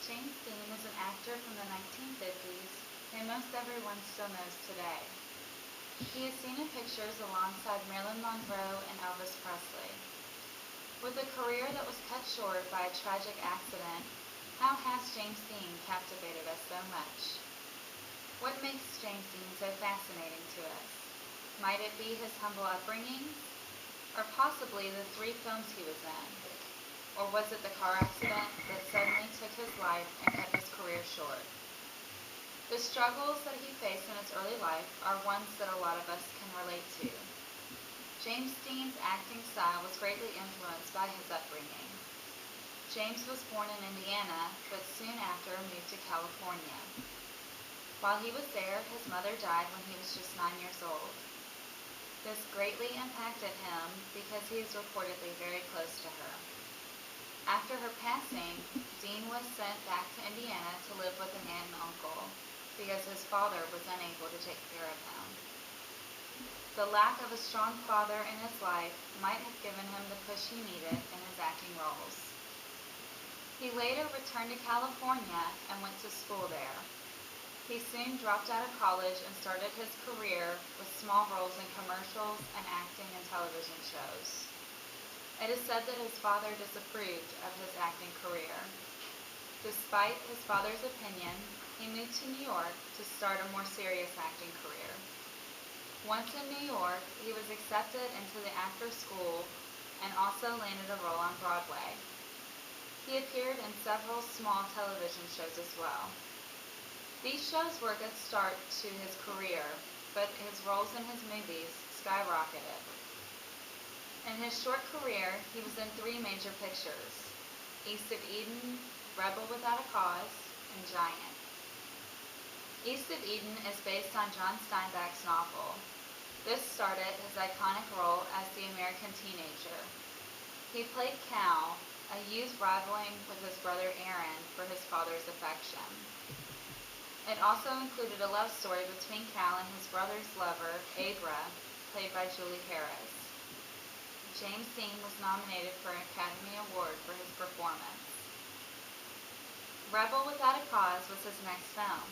James Dean is an actor from the 1950s who most everyone still knows today. He is seen in pictures alongside Marilyn Monroe and Elvis Presley. With a career that was cut short by a tragic accident, how has James Dean captivated us so much? What makes James Dean so fascinating to us? Might it be his humble upbringing? Or possibly the 3 films he was in? Or was it the car accident that suddenly took his life and cut his career short? The struggles that he faced in his early life are ones that a lot of us can relate to. James Dean's acting style was greatly influenced by his upbringing. James was born in Indiana, but soon after moved to California. While he was there, his mother died when he was just 9 years old. This greatly impacted him because he is reportedly very close to her. After her passing, Dean was sent back to Indiana to live with an aunt and uncle because his father was unable to take care of him. The lack of a strong father in his life might have given him the push he needed in his acting roles. He later returned to California and went to school there. He soon dropped out of college and started his career with small roles in commercials and acting in television shows. It is said that his father disapproved of his acting career. Despite his father's opinion, he moved to New York to start a more serious acting career. Once in New York, he was accepted into the actor's school and also landed a role on Broadway. He appeared in several small television shows as well. These shows were a good start to his career, but his roles in his movies skyrocketed. In his short career, he was in 3 major pictures: East of Eden, Rebel Without a Cause, and Giant. East of Eden is based on John Steinbeck's novel. This started his iconic role as the American teenager. He played Cal, a youth rivaling with his brother Aaron for his father's affection. It also included a love story between Cal and his brother's lover, Abra, played by Julie Harris. James Dean was nominated for an Academy Award for his performance. Rebel Without a Cause was his next film.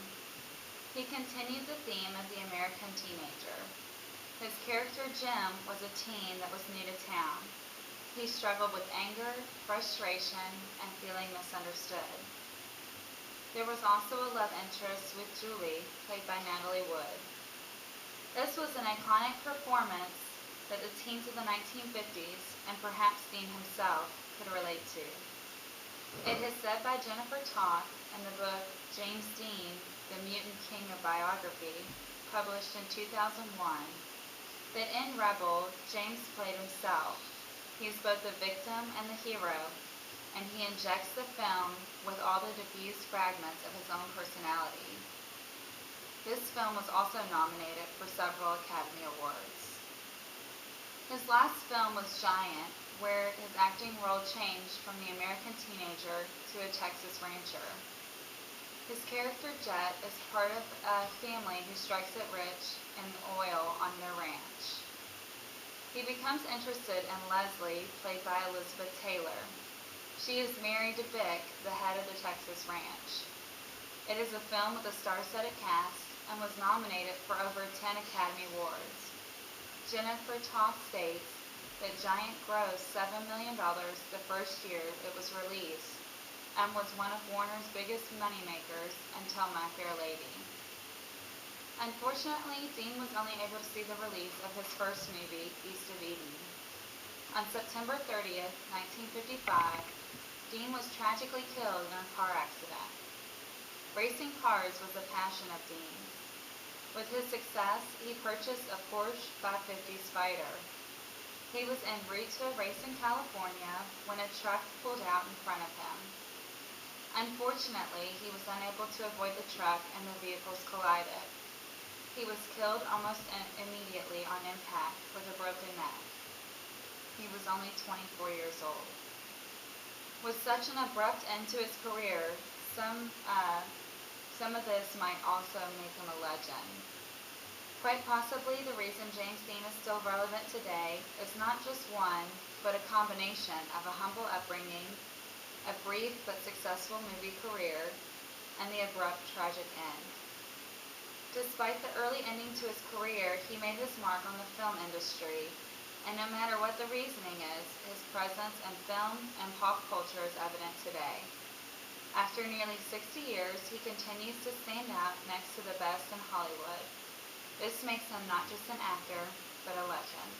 He continued the theme of the American teenager. His character Jim was a teen that was new to town. He struggled with anger, frustration, and feeling misunderstood. There was also a love interest with Julie, played by Natalie Wood. This was an iconic performance that the teens of the 1950s, and perhaps Dean himself, could relate to. It is said by Jennifer Toth in the book James Dean, The Mutant King of Biography, published in 2001, that in Rebel, James played himself. He is both the victim and the hero, and he injects the film with all the diffused fragments of his own personality. This film was also nominated for several Academy Awards. His last film was Giant, where his acting role changed from the American teenager to a Texas rancher. His character Jet is part of a family who strikes it rich in oil on their ranch. He becomes interested in Leslie, played by Elizabeth Taylor. She is married to Vic, the head of the Texas ranch. It is a film with a star-studded cast and was nominated for over 10 Academy Awards. Jennifer Toth states that Giant grossed $7 million the first year it was released and was one of Warner's biggest moneymakers until My Fair Lady. Unfortunately, Dean was only able to see the release of his first movie, East of Eden. On September 30th, 1955, Dean was tragically killed in a car accident. Racing cars was a passion of Dean's. With his success, he purchased a Porsche 550 Spyder. He was en route to a race in California when a truck pulled out in front of him. Unfortunately, he was unable to avoid the truck and the vehicles collided. He was killed almost immediately on impact with a broken neck. He was only 24 years old. With such an abrupt end to his career, some of this might also make him a legend. Quite possibly the reason James Dean is still relevant today is not just one, but a combination of a humble upbringing, a brief but successful movie career, and the abrupt tragic end. Despite the early ending to his career, he made his mark on the film industry, and no matter what the reasoning is, his presence in film and pop culture is evident today. After nearly 60 years, he continues to stand out next to the best in Hollywood. This makes him not just an actor, but a legend.